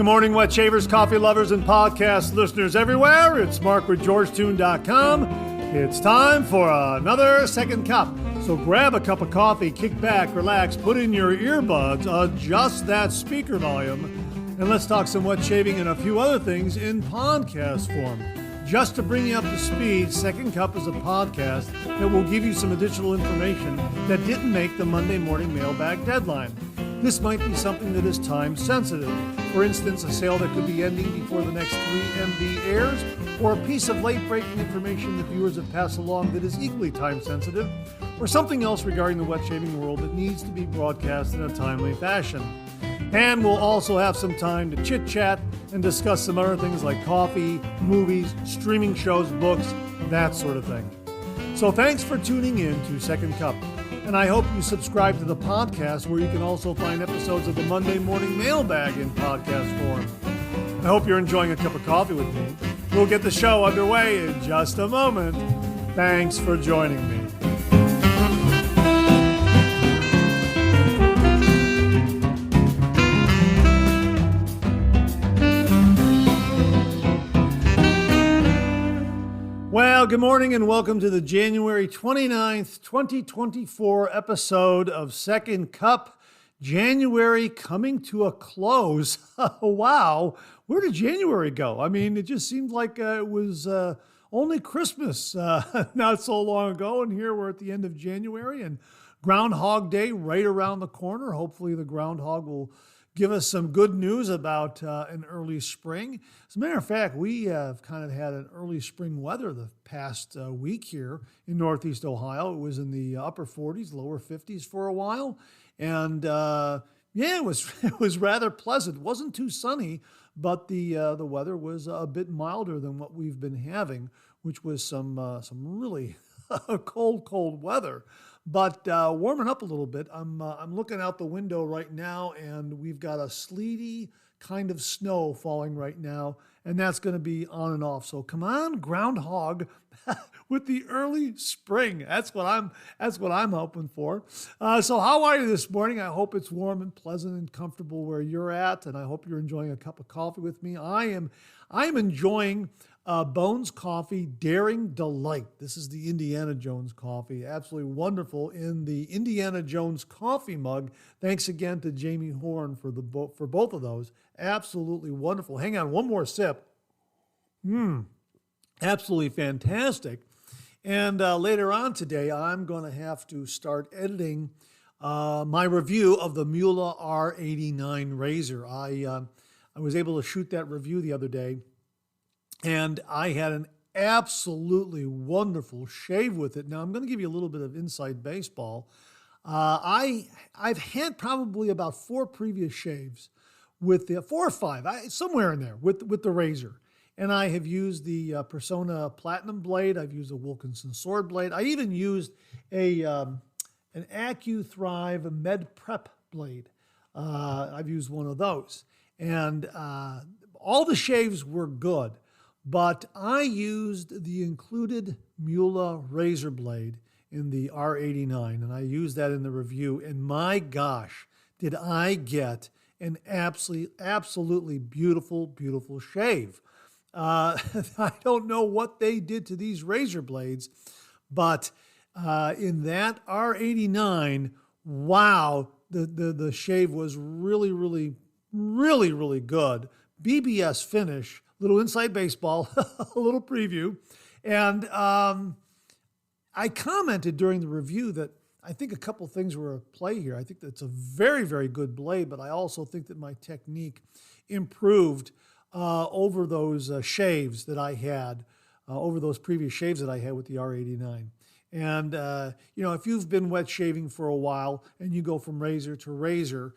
Good morning, wet shavers, coffee lovers, and podcast listeners everywhere. It's Mark with GeorgeToon.com. It's time for another second cup. So grab a cup of coffee, kick back, relax, put in your earbuds, adjust that speaker volume, and let's talk some wet shaving and a few other things in podcast form. Just to bring you up to speed, Second Cup is a podcast that will give you some additional information that didn't make the Monday morning mailbag deadline. This might be something that is time sensitive. For instance, a sale that could be ending before the next 3MB airs, or a piece of late-breaking information that viewers have passed along that is equally time sensitive, or something else regarding the wet shaving world that needs to be broadcast in a timely fashion. And we'll also have some time to chit-chat and discuss some other things like coffee, movies, streaming shows, books, that sort of thing. So thanks for tuning in to Second Cup. And I hope you subscribe to the podcast where you can also find episodes of the Monday Morning Mailbag in podcast form. I hope you're enjoying a cup of coffee with me. We'll get the show underway in just a moment. Thanks for joining me. Well, good morning and welcome to the January 29th, 2024 episode of Second Cup. January coming to a close. Wow, where did January go? I mean, it just seemed like it was only Christmas not so long ago, and here we're at the end of January and Groundhog Day right around the corner. Hopefully the groundhog will give us some good news about an early spring. As a matter of fact, we have kind of had an early spring weather the past week here in Northeast Ohio. It was in the upper 40s, lower 50s for a while. And it was rather pleasant. It wasn't too sunny, but the weather was a bit milder than what we've been having, which was some really cold weather. But warming up a little bit. I'm looking out the window right now, and we've got a sleety kind of snow falling right now, and that's going to be on and off. So come on, groundhog, with the early spring. That's what I'm hoping for. So how are you this morning? I hope it's warm and pleasant and comfortable where you're at, and I hope you're enjoying a cup of coffee with me. I am enjoying Bones Coffee Daring Delight. This is the Indiana Jones coffee. Absolutely wonderful in the Indiana Jones coffee mug. Thanks again to Jamie Horn for both of those. Absolutely wonderful. Hang on, one more sip. Absolutely fantastic. And later on today, I'm going to have to start editing my review of the Mueller R89 razor. I was able to shoot that review the other day, and I had an absolutely wonderful shave with it. Now, I'm going to give you a little bit of inside baseball. I've had probably about 4 previous shaves with 4 or 5, somewhere in there, with the razor. And I have used the Persona Platinum blade. I've used a Wilkinson sword blade. I even used an AccuThrive MedPrep blade. I've used one of those. And all the shaves were good. But I used the included Mueller razor blade in the R89, and I used that in the review, and my gosh, did I get an absolutely beautiful shave. I don't know what they did to these razor blades, but in that R89, wow, the shave was really good. BBS finish. Little inside baseball, a little preview. And I commented during the review that I think a couple things were at play here. I think that's a very good blade, but I also think that my technique improved over those shaves that I had, over those previous shaves that I had with the R89. And, if you've been wet shaving for a while and you go from razor to razor,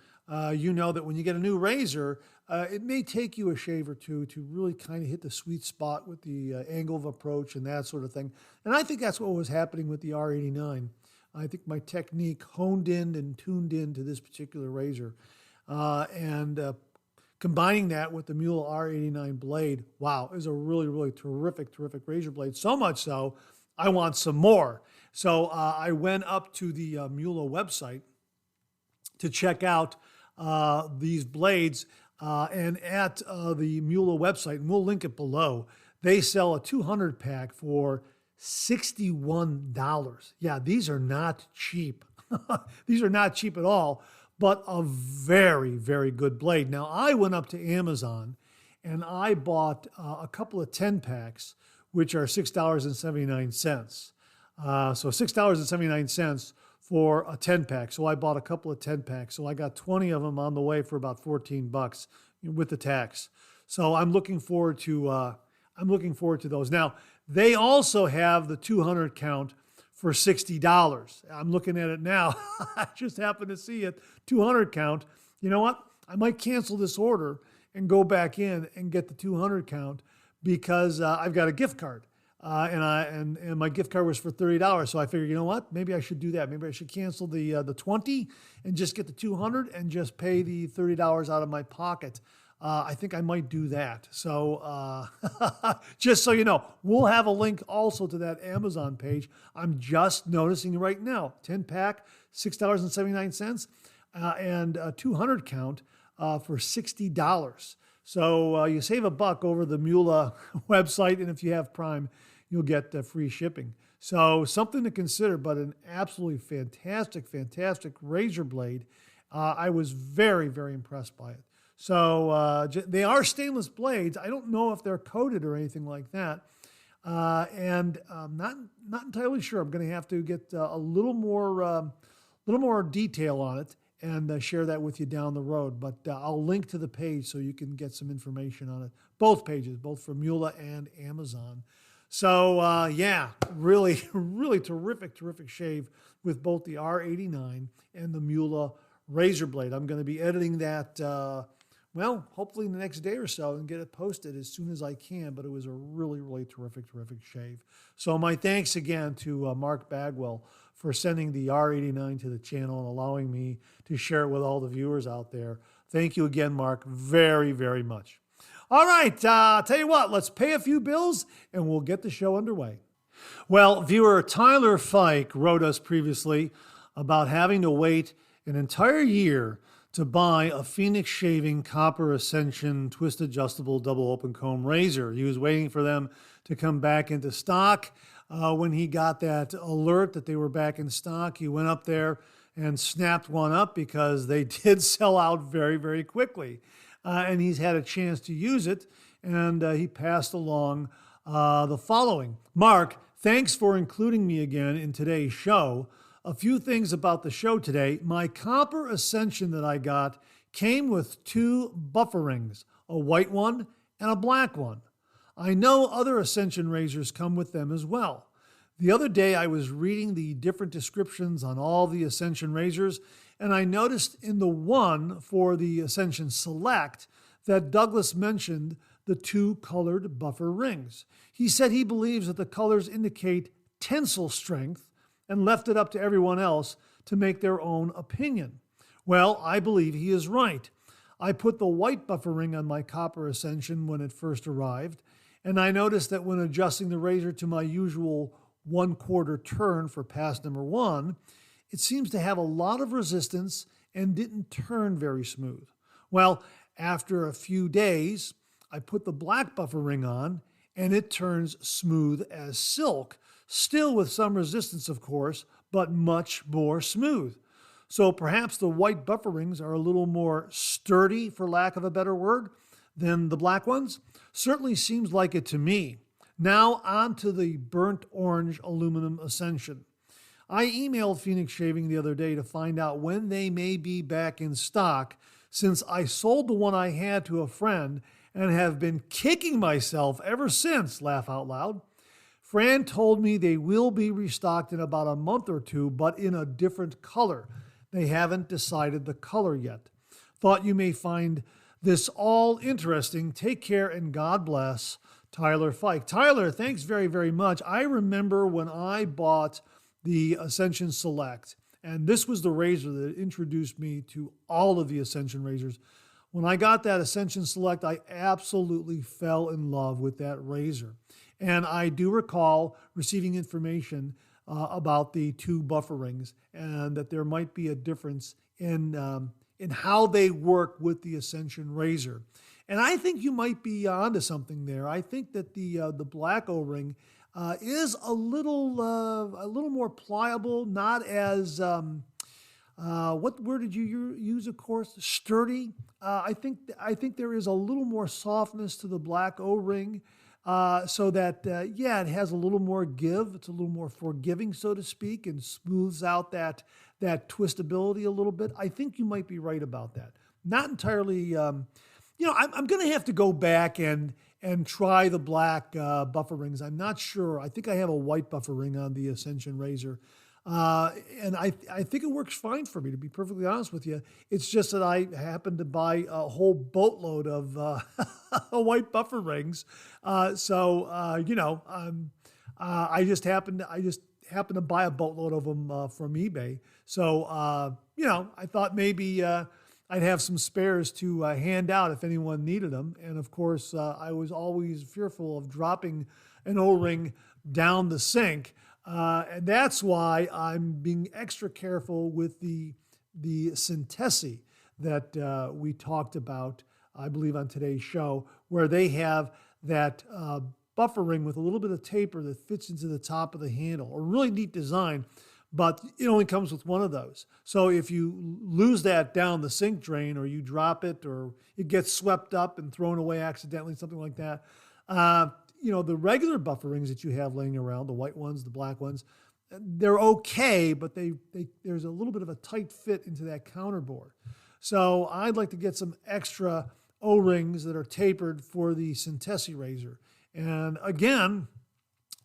you know that when you get a new razor, it may take you a shave or two to really kind of hit the sweet spot with the angle of approach and that sort of thing. And I think that's what was happening with the R89. I think my technique honed in and tuned in to this particular razor. And combining that with the Mueller R89 blade, wow, it was a really terrific razor blade. So much so, I want some more. So I went up to the Mueller website to check out these blades. And at the Mula website, and we'll link it below, they sell a 200 pack for $61. Yeah, these are not cheap. These are not cheap at all, but a very, very good blade. Now, I went up to Amazon and I bought a couple of 10 packs, which are $6.79. So $6.79 for a 10 pack. So I bought a couple of 10 packs. So I got 20 of them on the way for about $14 with the tax. So I'm looking forward to those. Now, they also have the 200 count for $60. I'm looking at it now. I just happened to see it, 200 count. You know what? I might cancel this order and go back in and get the 200 count because I've got a gift card. And my gift card was for $30. So I figured, you know what? Maybe I should do that. Maybe I should cancel the 20 and just get the 200 and just pay the $30 out of my pocket. I think I might do that. So just so you know, we'll have a link also to that Amazon page. I'm just noticing right now, 10 pack, $6.79, and a 200 count for $60. So you save $1 over the Mula website, and if you have Prime, you'll get free shipping. So something to consider, but an absolutely fantastic, fantastic razor blade. I was very, very impressed by it. So they are stainless blades. I don't know if they're coated or anything like that. And I'm not entirely sure. I'm going to have to get a little more detail on it and share that with you down the road. But I'll link to the page so you can get some information on it. Both pages, both for Mula and Amazon. So yeah, really, really terrific shave with both the R89 and the Mula razor blade. I'm going to be editing that, hopefully in the next day or so and get it posted as soon as I can. But it was a really, really terrific shave. So my thanks again to Mark Bagwell for sending the R89 to the channel and allowing me to share it with all the viewers out there. Thank you again, Mark, very, very much. All right, tell you what, let's pay a few bills and we'll get the show underway. Well, viewer Tyler Fike wrote us previously about having to wait an entire year to buy a Phoenix Shaving Copper Ascension Twist Adjustable Double Open Comb Razor. He was waiting for them to come back into stock. When he got that alert that they were back in stock, he went up there and snapped one up because they did sell out very, very quickly. And he's had a chance to use it, and he passed along the following. Mark, thanks for including me again in today's show. A few things about the show today. My Copper Ascension that I got came with 2 buffer rings, a white one and a black one. I know other Ascension razors come with them as well. The other day I was reading the different descriptions on all the Ascension razors, and I noticed in the one for the Ascension Select that Douglas mentioned the 2 colored buffer rings. He said he believes that the colors indicate tensile strength and left it up to everyone else to make their own opinion. Well, I believe he is right. I put the white buffer ring on my Copper Ascension when it first arrived, and I noticed that when adjusting the razor to my usual 1/4 turn for pass number 1, it seems to have a lot of resistance and didn't turn very smooth. Well, after a few days, I put the black buffer ring on and it turns smooth as silk, still with some resistance, of course, but much more smooth. So perhaps the white buffer rings are a little more sturdy, for lack of a better word, than the black ones. Certainly seems like it to me. Now on to the burnt orange aluminum Ascension. I emailed Phoenix Shaving the other day to find out when they may be back in stock, since I sold the one I had to a friend and have been kicking myself ever since, laugh out loud. Fran told me they will be restocked in about a month or 2, but in a different color. They haven't decided the color yet. Thought you may find this all interesting. Take care and God bless, Tyler Fike. Tyler, thanks very, very much. I remember when I bought the Ascension Select, and this was the razor that introduced me to all of the Ascension razors. When I got that Ascension Select, I absolutely fell in love with that razor. And I do recall receiving information about the 2 buffer rings and that there might be a difference in in how they work with the Ascension razor. And I think you might be onto something there. I think that the black O-ring is a little more pliable, not as what word did you use? Of course, sturdy. I think there is a little more softness to the black O-ring, so that it has a little more give. It's a little more forgiving, so to speak, and smooths out that twistability a little bit. I think you might be right about that. Not entirely. I'm going to have to go back and try the black buffer rings. I'm not sure. I think I have a white buffer ring on the Ascension razor. And I think it works fine for me, to be perfectly honest with you. It's just that I happened to buy a whole boatload of white buffer rings. I just happened to buy a boatload of them from eBay. So, I thought maybe I'd have some spares to hand out if anyone needed them. And of course, I was always fearful of dropping an O-ring down the sink. And that's why I'm being extra careful with the Syntesi that we talked about, I believe, on today's show, where they have that buffer ring with a little bit of taper that fits into the top of the handle. A really neat design, but it only comes with one of those. So if you lose that down the sink drain, or you drop it, or it gets swept up and thrown away accidentally, something like that, the regular buffer rings that you have laying around, the white ones, the black ones, they're okay, but there's a little bit of a tight fit into that counterboard. So I'd like to get some extra O-rings that are tapered for the Syntesi razor. And again,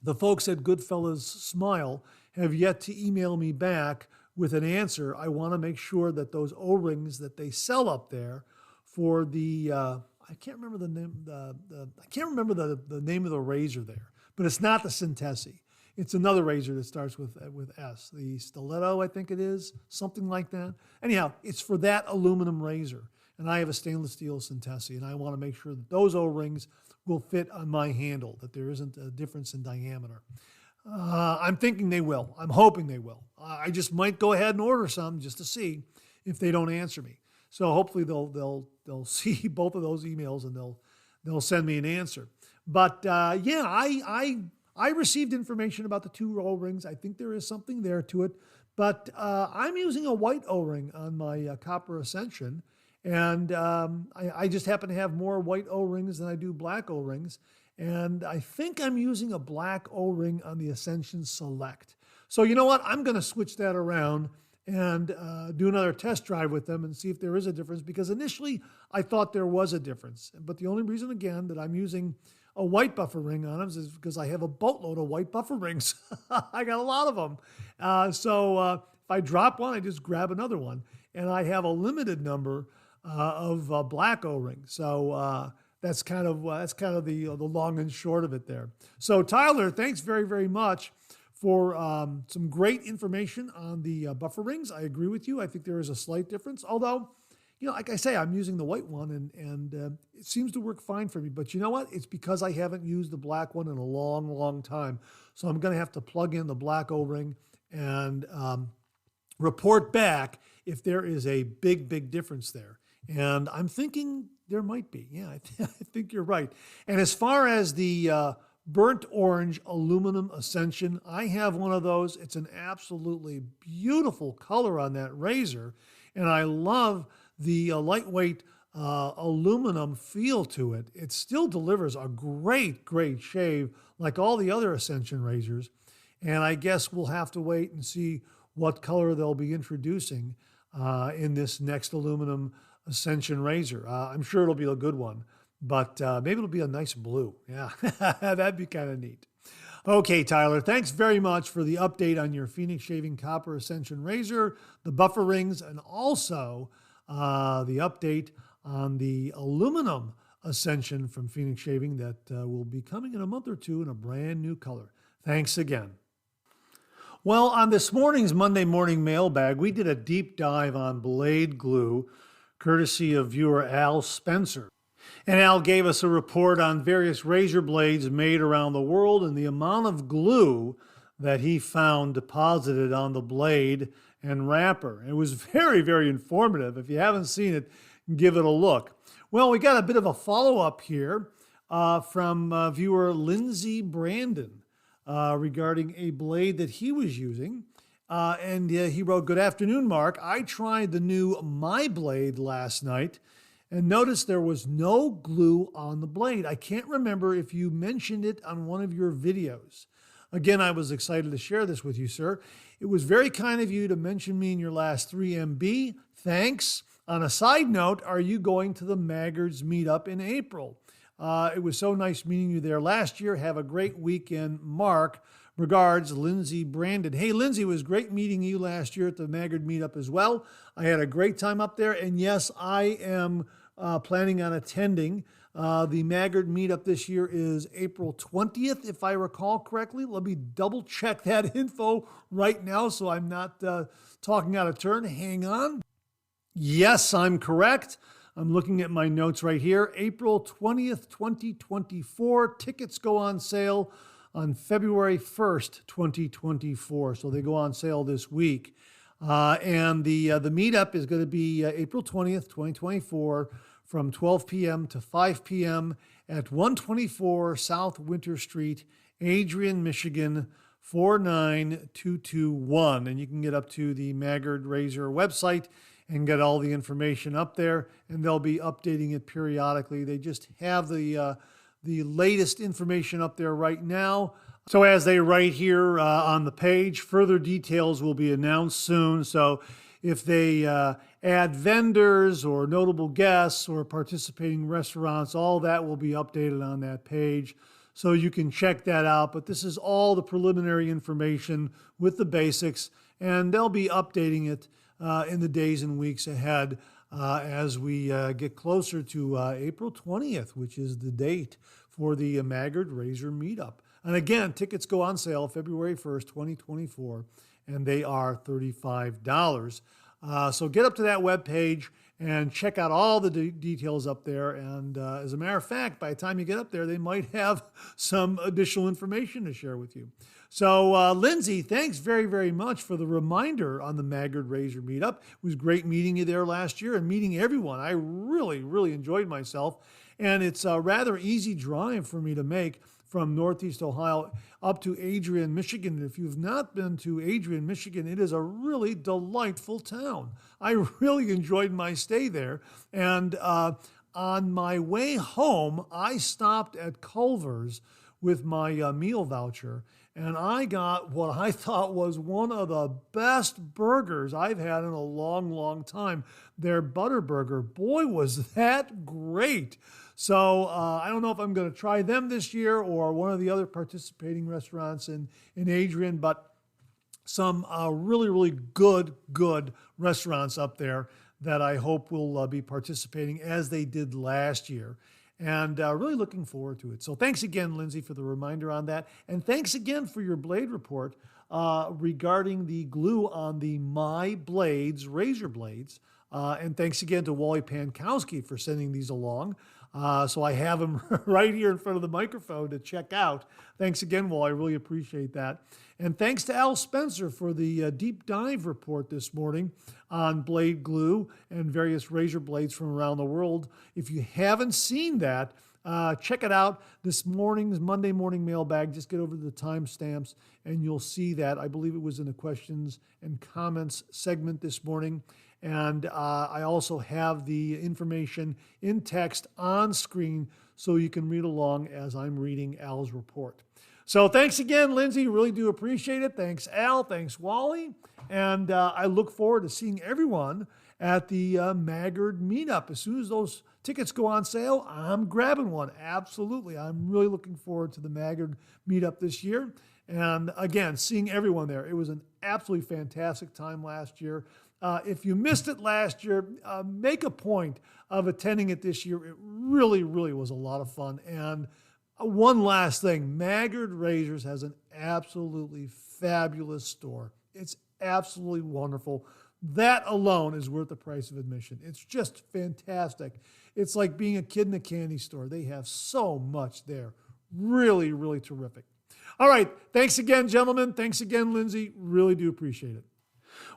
the folks at Goodfellas Smile have yet to email me back with an answer. I want to make sure that those O-rings that they sell up there for the I can't remember the name. I can't remember the name of the razor there, but it's not the Syntesi. It's another razor that starts with S. The Stiletto, I think it is, something like that. Anyhow, it's for that aluminum razor, and I have a stainless steel Syntesi, and I want to make sure that those O-rings will fit on my handle, that there isn't a difference in diameter. I'm thinking they will. I'm hoping they will. I just might go ahead and order some just to see if they don't answer me. So hopefully they'll see both of those emails and they'll send me an answer. But I received information about the two O-rings. I think there is something there to it. But I'm using a white O-ring on my Copper Ascension, and I just happen to have more white O-rings than I do black O-rings. And I think I'm using a black O-ring on the Ascension Select. So you know what? I'm going to switch that around and do another test drive with them and see if there is a difference, because initially I thought there was a difference. But the only reason, again, that I'm using a white buffer ring on them is because I have a boatload of white buffer rings. I got a lot of them. So if I drop one, I just grab another one. And I have a limited number of black O-rings. So that's kind of the long and short of it there. So Tyler, thanks very, very much for some great information on the buffer rings. I agree with you. I think there is a slight difference. Although, like I say, I'm using the white one and it seems to work fine for me. But you know what? It's because I haven't used the black one in a long, long time. So I'm going to have to plug in the black O-ring and report back if there is a big, big difference there. And I'm thinking there might be. Yeah, I think you're right. And as far as the burnt orange aluminum Ascension, I have one of those. It's an absolutely beautiful color on that razor, and I love the lightweight aluminum feel to it. It still delivers a great, great shave like all the other Ascension razors, and I guess we'll have to wait and see what color they'll be introducing in this next aluminum Ascension razor. I'm sure it'll be a good one. But maybe it'll be a nice blue. Yeah, that'd be kind of neat. Okay, Tyler, thanks very much for the update on your Phoenix Shaving Copper Ascension razor, the buffer rings, and also the update on the aluminum Ascension from Phoenix Shaving that will be coming in a month or two in a brand new color. Thanks again. Well, on this morning's Monday Morning Mailbag, we did a deep dive on blade glue, courtesy of viewer Al Spencer. And Al gave us a report on various razor blades made around the world and the amount of glue that he found deposited on the blade and wrapper. It was very, very informative. If you haven't seen it, give it a look. Well, we got a bit of a follow-up here from viewer Lindsay Brandon regarding a blade that he was using. And he wrote, "Good afternoon, Mark. I tried the new My Blade last night and noticed there was no glue on the blade. I can't remember if you mentioned it on one of your videos." Again, I was excited to share this with you, sir. It was very kind of you to mention me in your last 3MB. Thanks. On a side note, are you going to the Maggards meetup in April? It was so nice meeting you there last year. Have a great weekend, Mark. Regards, Lindsay Brandon. Hey, Lindsay, it was great meeting you last year at the Maggard meetup as well. I had a great time up there. And yes, I am planning on attending. The Maggard meetup this year is April 20th, if I recall correctly. Let me double check that info right now so I'm not talking out of turn. Hang on. Yes, I'm correct. I'm looking at my notes right here. April 20th, 2024. Tickets go on sale on February 1st, 2024. So they go on sale this week. And the meetup is going to be April 20th, 2024 from 12 p.m. to 5 p.m. at 124 South Winter Street, Adrian, Michigan, 49221. And you can get up to the Maggard Razor website and get all the information up there, and they'll be updating it periodically. They just have the latest information up there right now. So as they write here on the page, further details will be announced soon. So if they add vendors or notable guests or participating restaurants, all that will be updated on that page. So you can check that out. But this is all the preliminary information with the basics, and they'll be updating it in the days and weeks ahead as we get closer to April 20th, which is the date for the Maggard Razor meetup. And again, tickets go on sale February 1st, 2024, and they are $35. So get up to that webpage and check out all the details up there. And as a matter of fact, by the time you get up there, they might have some additional information to share with you. So, Lindsay, thanks very, very much for the reminder on the Maggard Razor meetup. It was great meeting you there last year and meeting everyone. I really, really enjoyed myself. And it's a rather easy drive for me to make from Northeast Ohio up to Adrian, Michigan. And if you've not been to Adrian, Michigan, it is a really delightful town. I really enjoyed my stay there. And on my way home, I stopped at Culver's with my meal voucher, and I got what I thought was one of the best burgers I've had in a long, long time. Their butter burger, boy, was that great. So I don't know if I'm going to try them this year or one of the other participating restaurants in Adrian, but some really, really good restaurants up there that I hope will be participating as they did last year. And really looking forward to it. So thanks again, Lindsay, for the reminder on that. And thanks again for your blade report regarding the glue on the My Blades razor blades. And thanks again to Wally Pankowski for sending these along. So I have them right here in front of the microphone to check out. Thanks again, Wally. I really appreciate that. And thanks to Al Spencer for the deep dive report this morning on blade glue and various razor blades from around the world. If you haven't seen that, check it out. This morning's Monday morning mailbag. Just get over to the timestamps and you'll see that. I believe it was in the questions and comments segment this morning. And I also have the information in text on screen so you can read along as I'm reading Al's report. So thanks again, Lindsay. Really do appreciate it. Thanks, Al. Thanks, Wally. And I look forward to seeing everyone at the Maggard meetup. As soon as those tickets go on sale, I'm grabbing one. Absolutely. I'm really looking forward to the Maggard meetup this year. And again, seeing everyone there. It was an absolutely fantastic time last year. If you missed it last year, make a point of attending it this year. It really, really was a lot of fun. And one last thing, Maggard Razors has an absolutely fabulous store. It's absolutely wonderful. That alone is worth the price of admission. It's just fantastic. It's like being a kid in a candy store. They have so much there. Really, really terrific. All right. Thanks again, gentlemen. Thanks again, Lindsay. Really do appreciate it.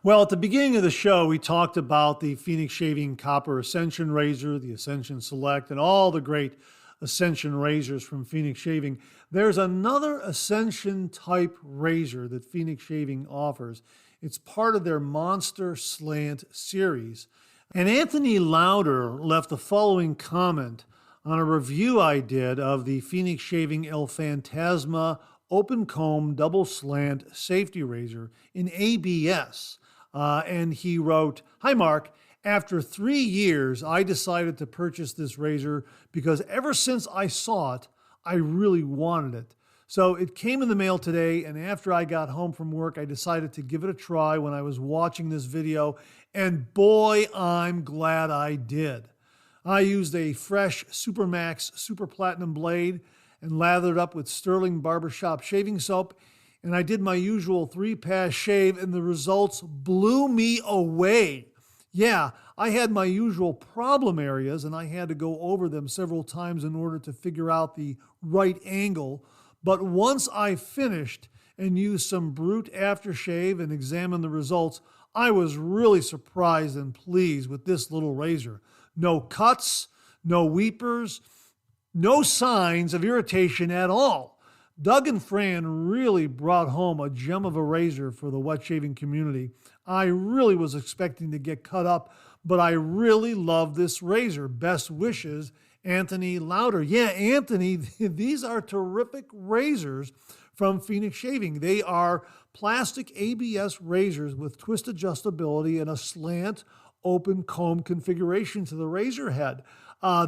Well, at the beginning of the show, we talked about the Phoenix Shaving Copper Ascension Razor, the Ascension Select, and all the great Ascension razors from Phoenix Shaving. There's another Ascension type razor that Phoenix Shaving offers. It's part of their Monster Slant series. And Anthony Lauder left the following comment on a review I did of the Phoenix Shaving El Fantasma Open Comb Double Slant Safety Razor in ABS. And he wrote, "Hi, Mark. After 3 years, I decided to purchase this razor because ever since I saw it, I really wanted it. So it came in the mail today, and after I got home from work, I decided to give it a try when I was watching this video, and boy, I'm glad I did. I used a fresh Supermax Super Platinum blade and lathered up with Sterling Barbershop shaving soap, and I did my usual 3-pass shave, and the results blew me away. Yeah, I had my usual problem areas, and I had to go over them several times in order to figure out the right angle. But once I finished and used some Brute aftershave and examined the results, I was really surprised and pleased with this little razor. No cuts, no weepers, no signs of irritation at all. Doug and Fran really brought home a gem of a razor for the wet shaving community. I really was expecting to get cut up, but I really love this razor. Best wishes, Anthony Lauder." Yeah, Anthony, these are terrific razors from Phoenix Shaving. They are plastic ABS razors with twist adjustability and a slant open comb configuration to the razor head.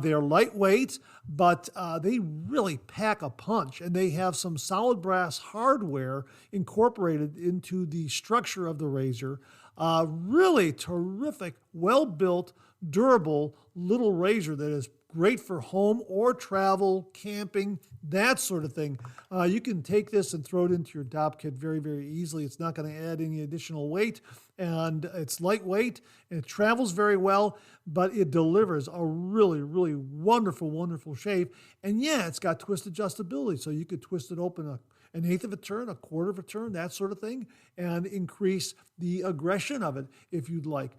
They're lightweight, but they really pack a punch, and they have some solid brass hardware incorporated into the structure of the razor. Really terrific, well-built, durable little razor that is great for home or travel, camping, that sort of thing. You can take this and throw it into your DOP kit very, very easily. It's not going to add any additional weight, and it's lightweight, and it travels very well, but it delivers a really, really wonderful, wonderful shave. And yeah, it's got twist adjustability, so you could twist it open an eighth of a turn, a quarter of a turn, that sort of thing, and increase the aggression of it if you'd like.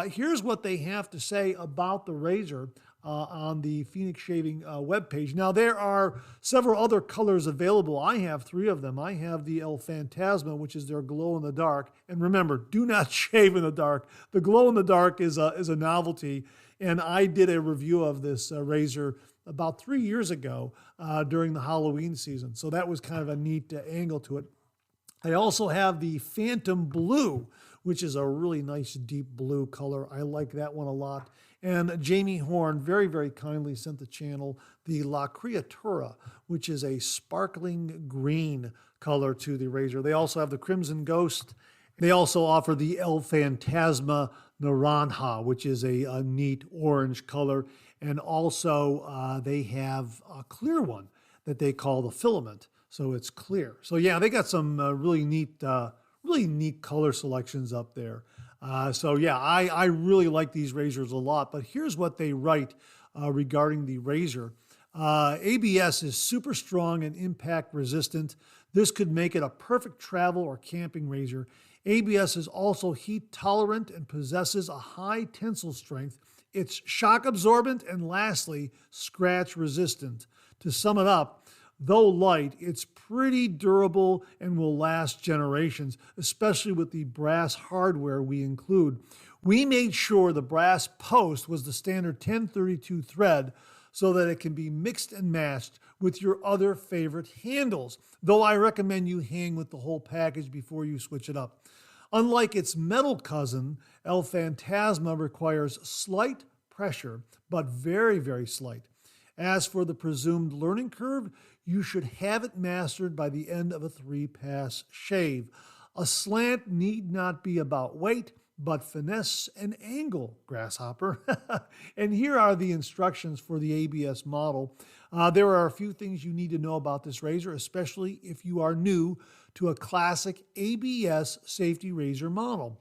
Here's what they have to say about the razor on the Phoenix Shaving webpage. Now, there are several other colors available. I have 3 of them. I have the El Fantasma, which is their glow-in-the-dark. And remember, do not shave in the dark. The glow-in-the-dark is a novelty, and I did a review of this razor about 3 years ago during the Halloween season. So that was kind of a neat angle to it. I also have the Phantom Blue, which is a really nice deep blue color. I like that one a lot. And Jamie Horn very, very kindly sent the channel the La Criatura, which is a sparkling green color to the razor. They also have the Crimson Ghost. They also offer the El Fantasma Naranja, which is a neat orange color. And also they have a clear one that they call the Filament. So it's clear. So yeah, they got some really neat color selections up there. So yeah, I really like these razors a lot, but here's what they write regarding the razor. ABS is super strong and impact resistant. This could make it a perfect travel or camping razor. ABS is also heat tolerant and possesses a high tensile strength. It's shock absorbent and lastly, scratch resistant. To sum it up, though light, it's pretty durable and will last generations, especially with the brass hardware we include. We made sure the brass post was the standard 1032 thread so that it can be mixed and matched with your other favorite handles, though I recommend you hang with the whole package before you switch it up. Unlike its metal cousin, El Fantasma requires slight pressure, but very, very slight. As for the presumed learning curve, you should have it mastered by the end of a 3-pass shave. A slant need not be about weight, but finesse and angle, grasshopper. And here are the instructions for the ABS model. There are a few things you need to know about this razor, especially if you are new to a classic ABS safety razor model.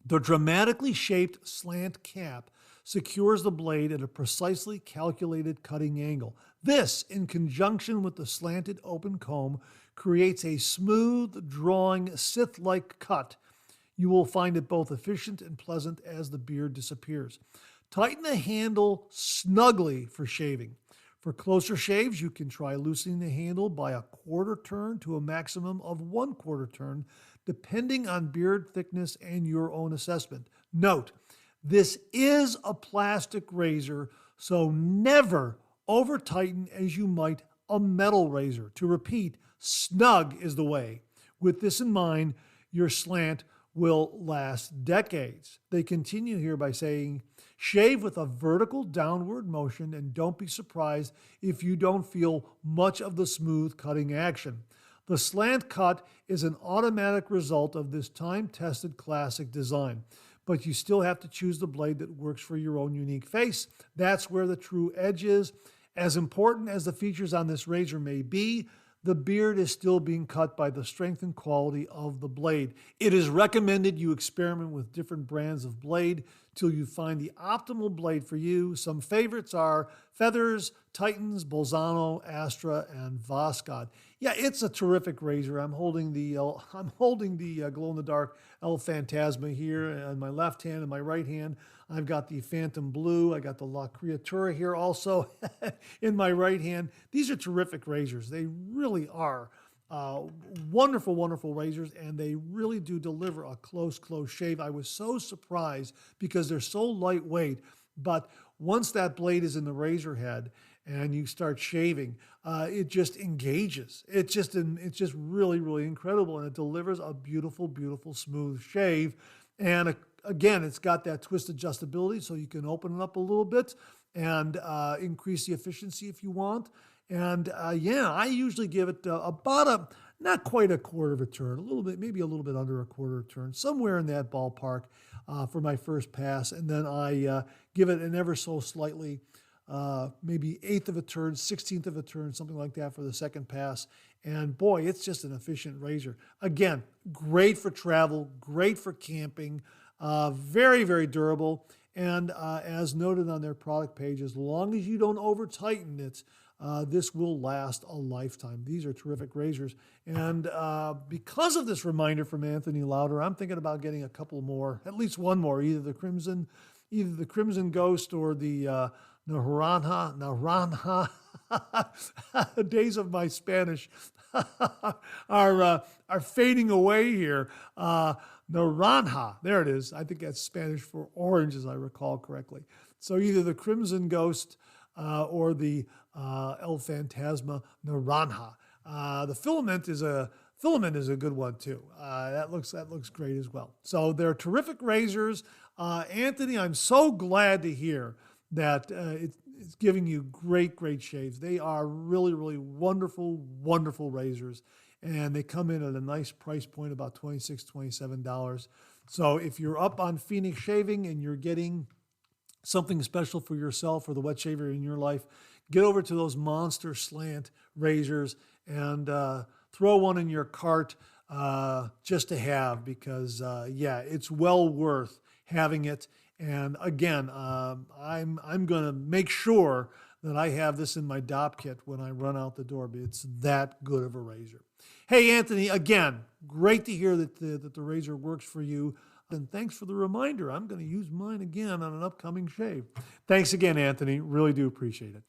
The dramatically shaped slant cap secures the blade at a precisely calculated cutting angle. This, in conjunction with the slanted open comb, creates a smooth, drawing, scythe-like cut. You will find it both efficient and pleasant as the beard disappears. Tighten the handle snugly for shaving. For closer shaves, you can try loosening the handle by a quarter turn to a maximum of 1/4 turn, depending on beard thickness and your own assessment. Note, this is a plastic razor, so never over tighten as you might a metal razor. To repeat, snug is the way. With this in mind, your slant will last decades. They continue here by saying, shave with a vertical downward motion and don't be surprised if you don't feel much of the smooth cutting action. The slant cut is an automatic result of this time-tested classic design, but you still have to choose the blade that works for your own unique face. That's where the true edge is. As important as the features on this razor may be, the beard is still being cut by the strength and quality of the blade. It is recommended you experiment with different brands of blade till you find the optimal blade for you. Some favorites are Feathers, Titans, Bolzano, Astra, and Voskhod. Yeah, it's a terrific razor. I'm holding the glow-in-the-dark El Phantasma here in my left hand and my right hand. I've got the Phantom Blue. I got the La Creatura here also in my right hand. These are terrific razors. They really are wonderful, wonderful razors, and they really do deliver a close shave. I was so surprised because they're so lightweight, but once that blade is in the razor head and you start shaving, it just engages. It's just really, really incredible, and it delivers a beautiful, beautiful, smooth shave. And again, it's got that twist adjustability, so you can open it up a little bit and increase the efficiency if you want. And I usually give it not quite a quarter of a turn, a little bit, maybe a little bit under a quarter of a turn, somewhere in that ballpark for my first pass. And then I give it an ever so slightly, maybe 1/8 of a turn, 16th of a turn, something like that for the second pass. And boy, it's just an efficient razor. Again, great for travel, great for camping, very, very durable. And as noted on their product page, as long as you don't over tighten it, this will last a lifetime. These are terrific razors. And because of this reminder from Anthony Lauder, I'm thinking about getting a couple more, at least one more, either the Crimson Ghost or the Naranja. Days of my Spanish are fading away here. Naranja, there it is. I think that's Spanish for orange, as I recall correctly. So either the Crimson Ghost or the El Phantasma Naranja. The filament is a good one too. That looks great as well. So they're terrific razors. Anthony, I'm so glad to hear that it's giving you great shaves. They are really, really wonderful, wonderful razors. And they come in at a nice price point, about $26, $27. So if you're up on Phoenix Shaving and you're getting something special for yourself or the wet shaver in your life, get over to those monster slant razors and throw one in your cart just to have, because it's well worth having it. And again, I'm going to make sure that I have this in my DOP kit when I run out the door. It's that good of a razor. Hey, Anthony, again, great to hear that the razor works for you. And thanks for the reminder. I'm going to use mine again on an upcoming shave. Thanks again, Anthony. Really do appreciate it.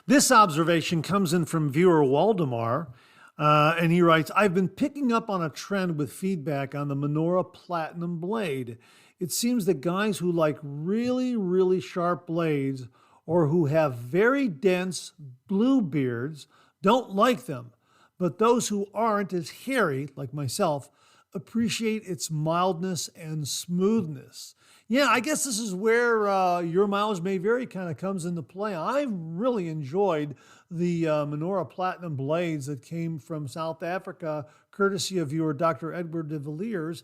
This observation comes in from viewer Waldemar, and he writes, I've been picking up on a trend with feedback on the Menorah Platinum blade. It seems that guys who like really, really sharp blades or who have very dense blue beards don't like them, but those who aren't as hairy, like myself, appreciate its mildness and smoothness. Yeah, I guess this is where your mileage may vary kind of comes into play. I've really enjoyed the Menorah Platinum blades that came from South Africa, courtesy of viewer Dr. Edward de Villiers.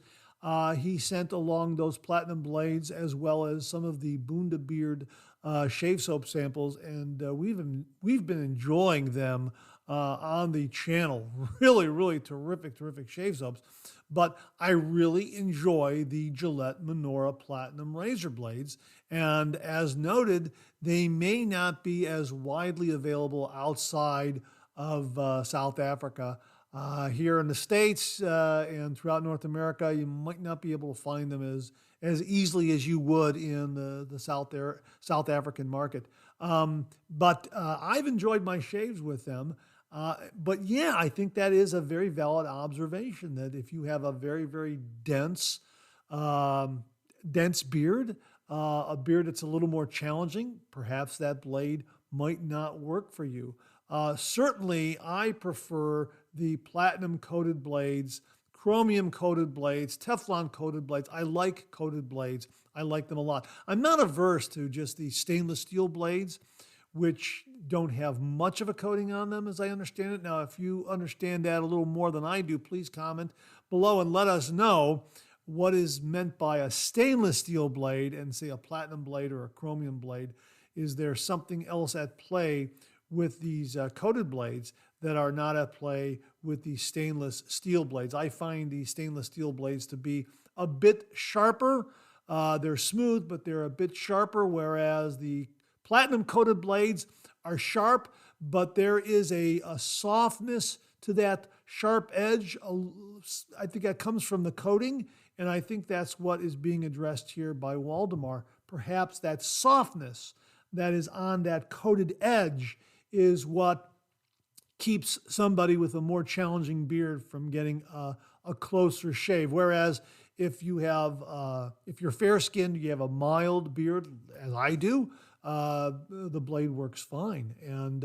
He sent along those platinum blades as well as some of the Bunda Beard shave soap samples, and we've been enjoying them on the channel. Really, really terrific shave soaps. But I really enjoy the Gillette Menorah Platinum razor blades. And as noted, they may not be as widely available outside of South Africa Here in the States and throughout North America, you might not be able to find them as easily as you would in the South African market. But I've enjoyed my shaves with them. But yeah, I think that is a very valid observation that if you have a very, very um, dense beard, a beard that's a little more challenging, perhaps that blade might not work for you. Certainly, I prefer the platinum coated blades, chromium coated blades, Teflon coated blades. I like coated blades. I like them a lot. I'm not averse to just the stainless steel blades, which don't have much of a coating on them, as I understand it. Now, if you understand that a little more than I do, please comment below and let us know what is meant by a stainless steel blade and, say, a platinum blade or a chromium blade. Is there something else at play with these coated blades that are not at play with the stainless steel blades? I find the stainless steel blades to be a bit sharper. They're smooth, but they're a bit sharper, whereas the platinum coated blades are sharp, but there is a softness to that sharp edge. I think that comes from the coating, and I think that's what is being addressed here by Waldemar. Perhaps that softness that is on that coated edge is what keeps somebody with a more challenging beard from getting a closer shave. Whereas if you're fair skinned, you have a mild beard, as I do, the blade works fine, and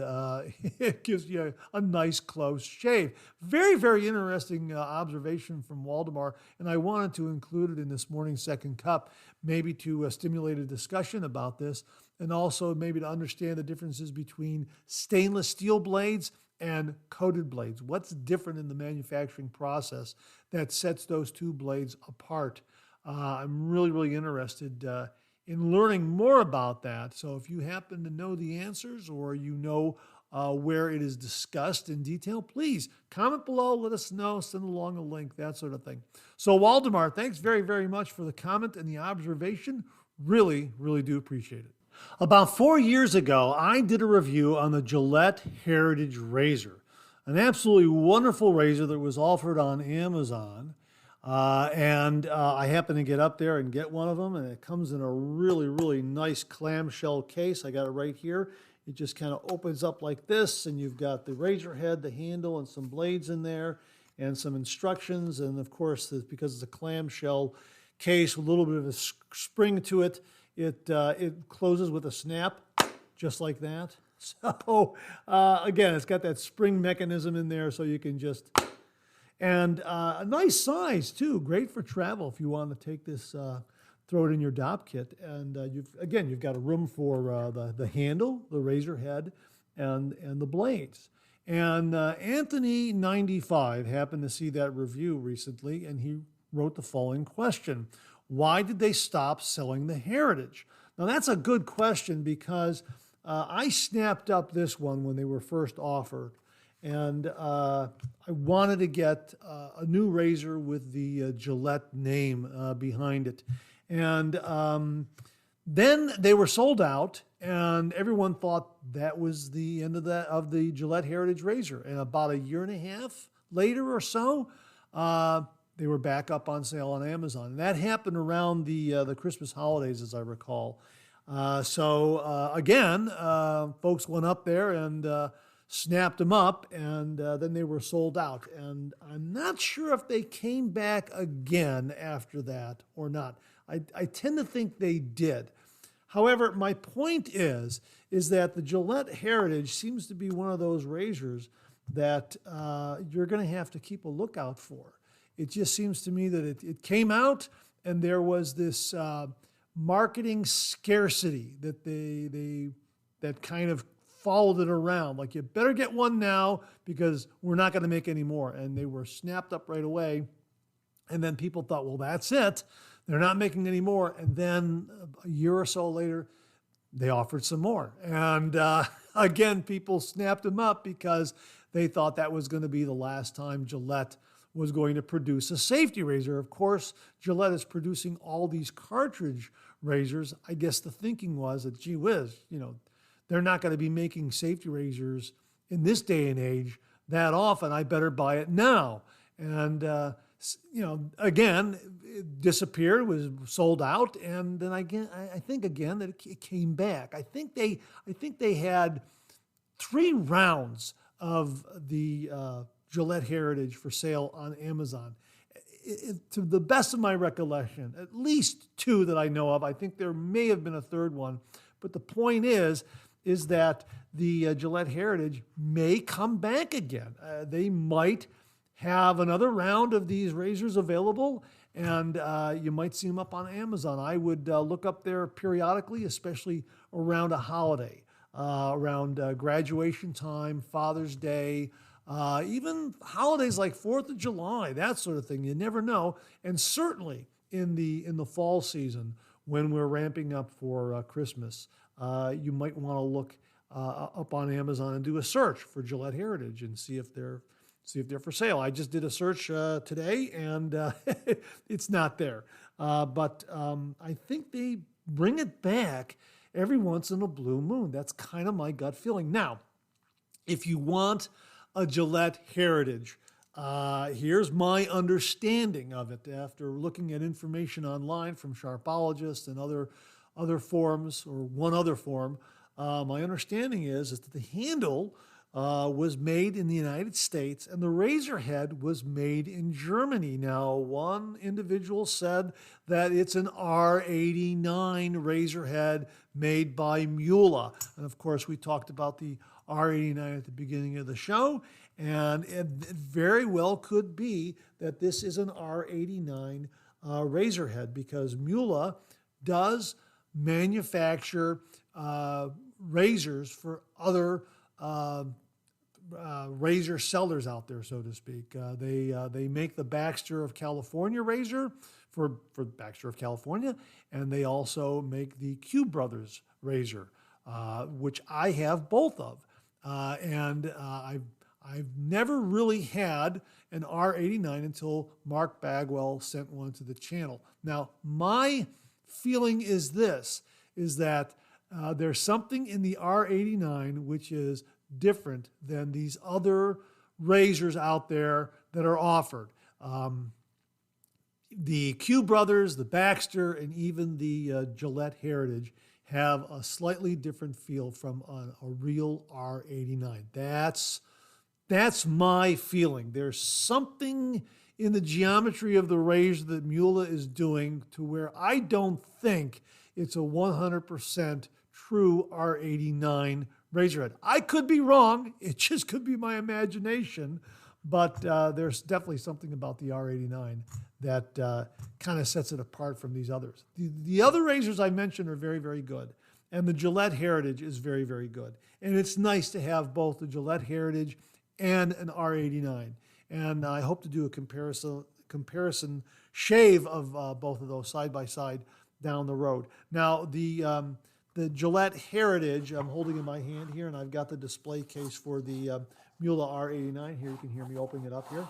it gives you a nice close shave. Very, very interesting observation from Waldemar, and I wanted to include it in this morning's second cup, maybe to stimulate a discussion about this, and also maybe to understand the differences between stainless steel blades and coated blades. What's different in the manufacturing process that sets those two blades apart? I'm really, really interested in learning more about that. So if you happen to know the answers or you know where it is discussed in detail, please comment below, let us know, send along a link, that sort of thing. So Waldemar, thanks very, very much for the comment and the observation. Really, really do appreciate it. About 4 years ago, I did a review on the Gillette Heritage Razor, an absolutely wonderful razor that was offered on Amazon. And I happened to get up there and get one of them, and it comes in a really, really nice clamshell case. I got it right here. It just kind of opens up like this, and you've got the razor head, the handle, and some blades in there, and some instructions. And of course, because it's a clamshell case with a little bit of a spring to it, it closes with a snap, just like that. So again, it's got that spring mechanism in there, so you can just... And a nice size, too. Great for travel if you want to take this, throw it in your DOP kit. And you've got a room for the handle, the razor head, and the blades. And Anthony95 happened to see that review recently, and he wrote the following question. Why did they stop selling the Heritage? Now, that's a good question because I snapped up this one when they were first offered. And I wanted to get a new razor with the Gillette name behind it. And then they were sold out, and everyone thought that was the end of the Gillette Heritage razor. And about a year and a half later or so, they were back up on sale on Amazon. And that happened around the Christmas holidays, as I recall. Again, folks went up there and snapped them up, and then they were sold out. And I'm not sure if they came back again after that or not. I tend to think they did. However, my point is that the Gillette Heritage seems to be one of those razors that you're going to have to keep a lookout for. It just seems to me that it came out, and there was this marketing scarcity that that kind of followed it around. Like, you better get one now because we're not going to make any more. And they were snapped up right away. And then people thought, well, that's it. They're not making any more. And then a year or so later, they offered some more. And again, people snapped them up because they thought that was going to be the last time Gillette was going to produce a safety razor. Of course, Gillette is producing all these cartridge razors. I guess the thinking was that, gee whiz, they're not going to be making safety razors in this day and age that often, I better buy it now. And, again, it disappeared, was sold out. And then again, I think again that it came back. I think they had 3 rounds of the Gillette Heritage for sale on Amazon. To the best of my recollection, at least 2 that I know of. I think there may have been a third one. But the point is that the Gillette Heritage may come back again. They might have another round of these razors available, and you might see them up on Amazon. I would look up there periodically, especially around a holiday, around graduation time, Father's Day, even holidays like 4th of July, that sort of thing. You never know. And certainly in the fall season, when we're ramping up for Christmas, you might want to look up on Amazon and do a search for Gillette Heritage and see if they're for sale. I just did a search today, and it's not there. But I think they bring it back every once in a blue moon. That's kind of my gut feeling. Now, if you want a Gillette Heritage, here's my understanding of it after looking at information online from Sharpologist and other forums, or one other forum. My understanding is that the handle was made in the United States and the razor head was made in Germany. Now, one individual said that it's an R89 razor head made by Mueller. And of course, we talked about the R89 at the beginning of the show, and it very well could be that this is an R89 razor head, because Mueller does manufacture razors for other razor sellers out there, so to speak. They make the Baxter of California razor for Baxter of California, and they also make the Q Brothers razor, which I have both of. And I've never really had an R89 until Mark Bagwell sent one to the channel. Now, my feeling is that there's something in the R89 which is different than these other razors out there that are offered. The Q Brothers, the Baxter, and even the Gillette Heritage have a slightly different feel from a real R89. That's my feeling. There's something in the geometry of the razor that Mueller is doing to where I don't think it's a 100% true R89 razor head. I could be wrong. It just could be my imagination. But there's definitely something about the R89 that kind of sets it apart from these others. The other razors I mentioned are very, very good. And the Gillette Heritage is very, very good. And it's nice to have both the Gillette Heritage and an R89. And I hope to do a comparison shave of both of those side by side down the road. Now, the Gillette Heritage, I'm holding in my hand here, and I've got the display case for the Mueller R89. Here, you can hear me opening it up here.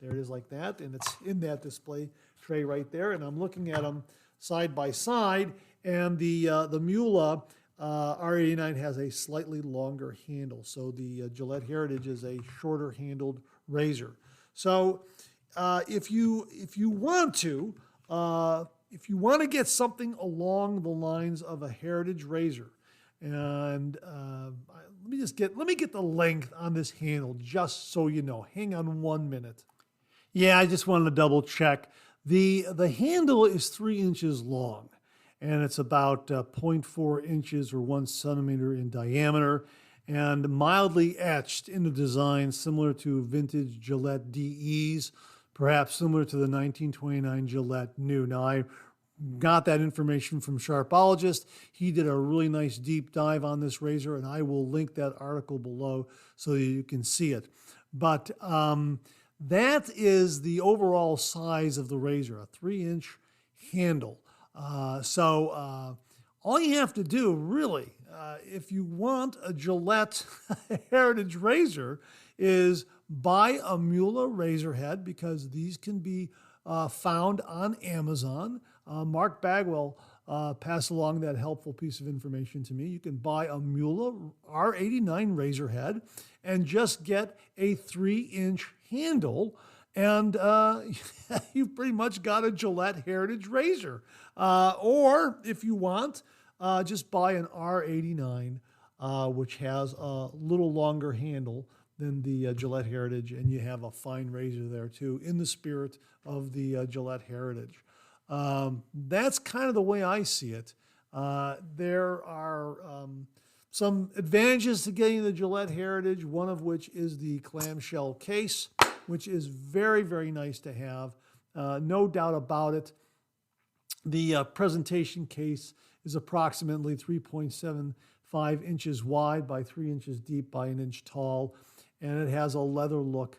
There it is like that, and it's in that display tray right there. And I'm looking at them side by side, and the Mueller R89 has a slightly longer handle. So the Gillette Heritage is a shorter handled razor. So if you want to get something along the lines of a Heritage razor, and let me get the length on this handle just so you know. Hang on 1 minute. Yeah, I just wanted to double check. The handle is 3 inches long, and it's about 0.4 inches or 1 centimeter in diameter, and mildly etched in a design similar to vintage Gillette DEs, perhaps similar to the 1929 Gillette New. Now, I got that information from Sharpologist. He did a really nice deep dive on this razor, and I will link that article below so that you can see it. But that is the overall size of the razor, a 3-inch handle. So all you have to do, really, if you want a Gillette Heritage razor, is buy a Mueller razor head, because these can be found on Amazon. Mark Bagwell pass along that helpful piece of information to me. You can buy a Mueller R89 razor head and just get a 3-inch handle, and you've pretty much got a Gillette Heritage razor. Or if you want, just buy an R89, which has a little longer handle than the Gillette Heritage, and you have a fine razor there too, in the spirit of the Gillette Heritage. That's kind of the way I see it. There are some advantages to getting the Gillette Heritage, one of which is the clamshell case, which is very, very nice to have. No doubt about it. The presentation case is approximately 3.75 inches wide by 3 inches deep by 1 inch tall, and it has a leather-like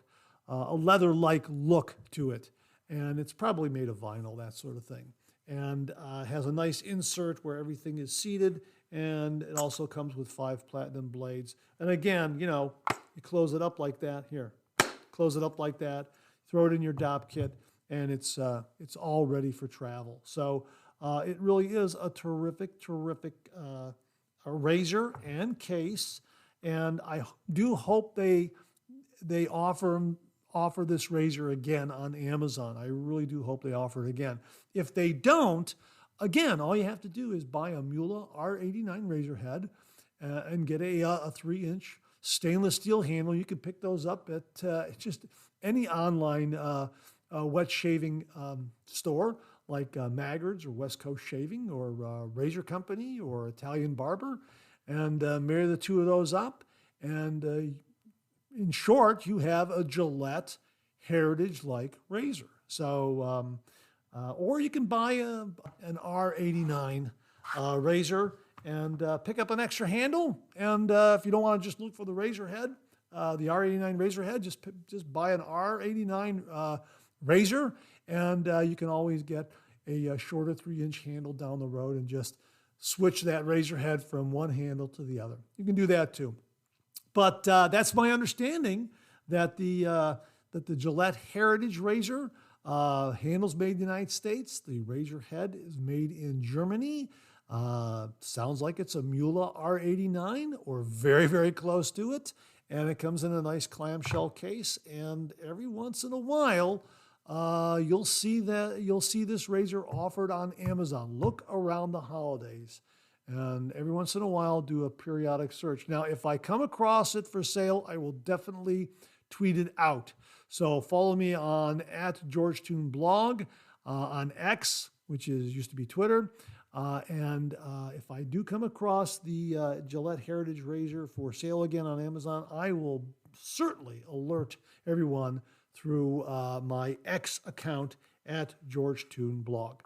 look to it. And it's probably made of vinyl, that sort of thing. And has a nice insert where everything is seated, and it also comes with 5 platinum blades. And again, you close it up like that. Here, close it up like that, throw it in your DOP kit, and it's all ready for travel. So it really is a terrific razor and case. And I do hope they offer this razor again on Amazon. I really do hope they offer it again. If they don't, again, all you have to do is buy a Mueller R89 razor head and get a 3-inch stainless steel handle. You can pick those up at just any online wet shaving store like Maggard's or West Coast Shaving or Razor Company or Italian Barber, and marry the two of those up. And in short, you have a Gillette Heritage-like razor. So, or you can buy an R89 razor and pick up an extra handle. And if you don't want to just look for the razor head, the R89 razor head, just buy an R89 razor, and you can always get a shorter 3-inch handle down the road and just switch that razor head from one handle to the other. You can do that too. But that's my understanding that the Gillette Heritage razor, handles made in the United States. The razor head is made in Germany. Sounds like it's a Mueller R89 or very, very close to it. And it comes in a nice clamshell case. And every once in a while, you'll see this razor offered on Amazon. Look around the holidays. And every once in a while, do a periodic search. Now, if I come across it for sale, I will definitely tweet it out. So follow me on @GeorgeToonBlog on X, which used to be Twitter. And if I do come across the Gillette Heritage razor for sale again on Amazon, I will certainly alert everyone through my X account @GeorgeToonBlog.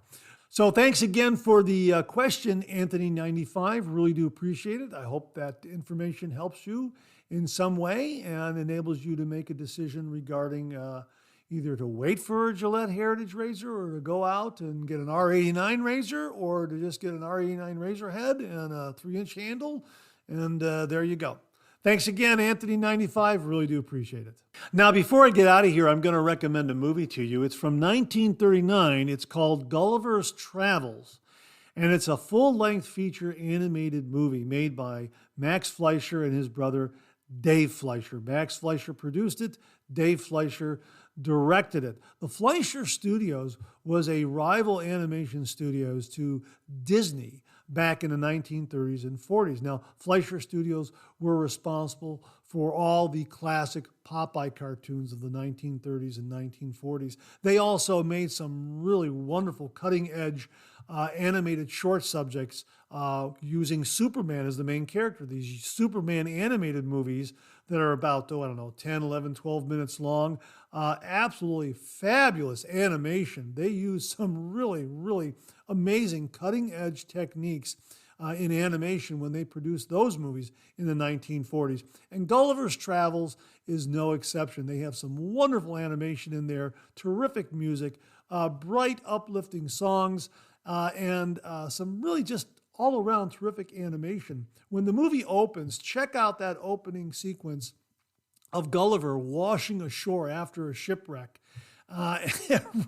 So thanks again for the question, Anthony95. Really do appreciate it. I hope that information helps you in some way and enables you to make a decision regarding either to wait for a Gillette Heritage razor or to go out and get an R89 razor or to just get an R89 razor head and a 3-inch handle. And there you go. Thanks again, Anthony95. Really do appreciate it. Now, before I get out of here, I'm going to recommend a movie to you. It's from 1939. It's called Gulliver's Travels, and it's a full-length feature animated movie made by Max Fleischer and his brother Dave Fleischer. Max Fleischer produced it. Dave Fleischer directed it. The Fleischer Studios was a rival animation studios to Disney back in the 1930s and 40s. Now, Fleischer Studios were responsible for all the classic Popeye cartoons of the 1930s and 1940s. They also made some really wonderful cutting-edge animated short subjects using Superman as the main character. These Superman animated movies that are about, 10, 11, 12 minutes long. Absolutely fabulous animation. They use some really, really amazing cutting-edge techniques in animation when they produced those movies in the 1940s. And Gulliver's Travels is no exception. They have some wonderful animation in there, terrific music, bright, uplifting songs, and some really just all-around terrific animation. When the movie opens, check out that opening sequence of Gulliver washing ashore after a shipwreck.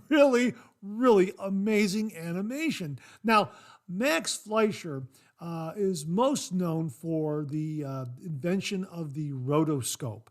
Really, really amazing animation. Now, Max Fleischer is most known for the invention of the rotoscope.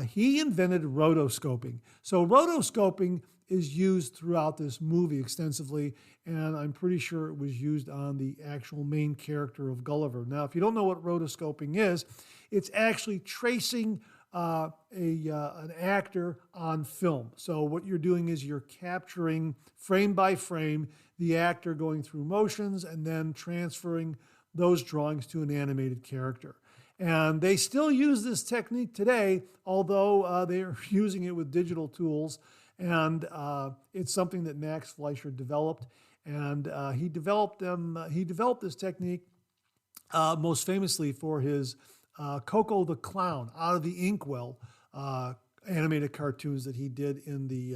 He invented rotoscoping. So rotoscoping is used throughout this movie extensively, and I'm pretty sure it was used on the actual main character of Gulliver. Now, if you don't know what rotoscoping is, it's actually tracing an actor on film. So what you're doing is you're capturing frame by frame the actor going through motions and then transferring those drawings to an animated character. And they still use this technique today, although they're using it with digital tools. And it's something that Max Fleischer developed. And he developed this technique most famously for his Coco the Clown out of the Inkwell animated cartoons that he did in the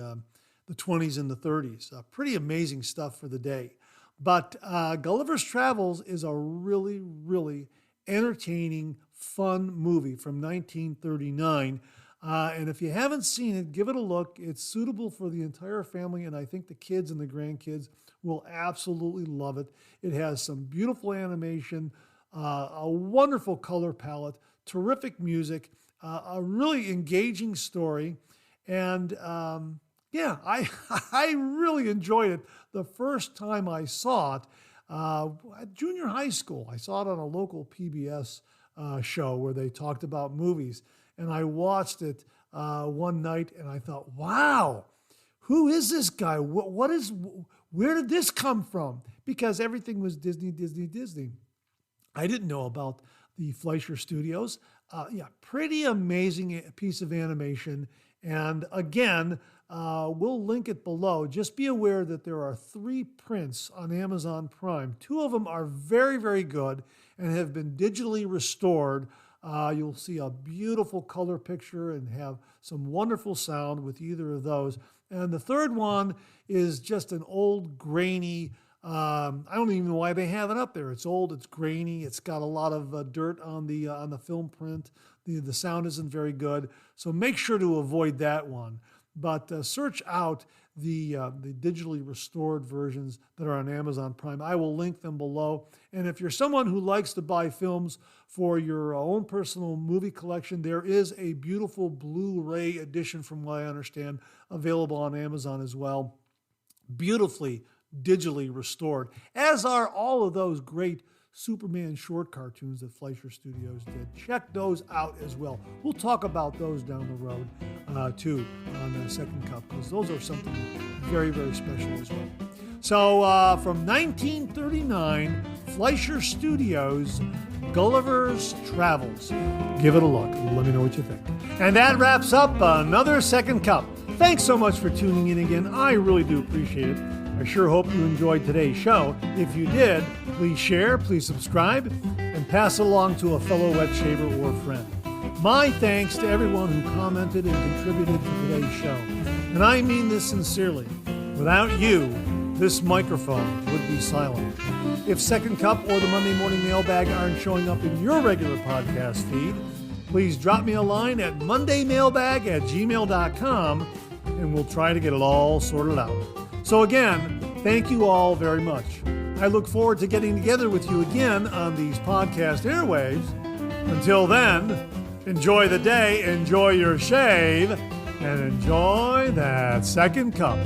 20s and the 30s. Pretty amazing stuff for the day. But Gulliver's Travels is a really, really entertaining, fun movie from 1939. And if you haven't seen it, give it a look. It's suitable for the entire family, and I think the kids and the grandkids will absolutely love it. It has some beautiful animation, a wonderful color palette, terrific music, a really engaging story, and I really enjoyed it the first time I saw it at junior high school. I saw it on a local PBS show where they talked about movies, and I watched it one night, and I thought, wow, who is this guy? Where did this come from? Because everything was Disney, Disney, Disney. I didn't know about the Fleischer Studios. Pretty amazing piece of animation. And again, we'll link it below. Just be aware that there are 3 prints on Amazon Prime. 2 of them are very, very good and have been digitally restored. You'll see a beautiful color picture and have some wonderful sound with either of those. And the third one is just an old, grainy, I don't even know why they have it up there. It's old, it's grainy, it's got a lot of dirt on the film print. The sound isn't very good, so make sure to avoid that one. But search out the digitally restored versions that are on Amazon Prime. I will link them below. And if you're someone who likes to buy films for your own personal movie collection, there is a beautiful Blu-ray edition, from what I understand, available on Amazon as well. Beautifully digitally restored, as are all of those great Superman short cartoons that Fleischer Studios did. Check those out as well. We'll talk about those down the road too on Second Cup, because those are something very, very special as well. So from 1939, Fleischer Studios, Gulliver's Travels. Give it a look. Let me know what you think. And that wraps up another Second Cup. Thanks so much for tuning in again. I really do appreciate it. I sure hope you enjoyed today's show. If you did, please share, please subscribe, and pass it along to a fellow wet shaver or friend. My thanks to everyone who commented and contributed to today's show. And I mean this sincerely. Without you, this microphone would be silent. If Second Cup or the Monday Morning Mailbag aren't showing up in your regular podcast feed, please drop me a line at mondaymailbag@gmail.com, and we'll try to get it all sorted out. So again, thank you all very much. I look forward to getting together with you again on these podcast airwaves. Until then, enjoy the day, enjoy your shave, and enjoy that second cup.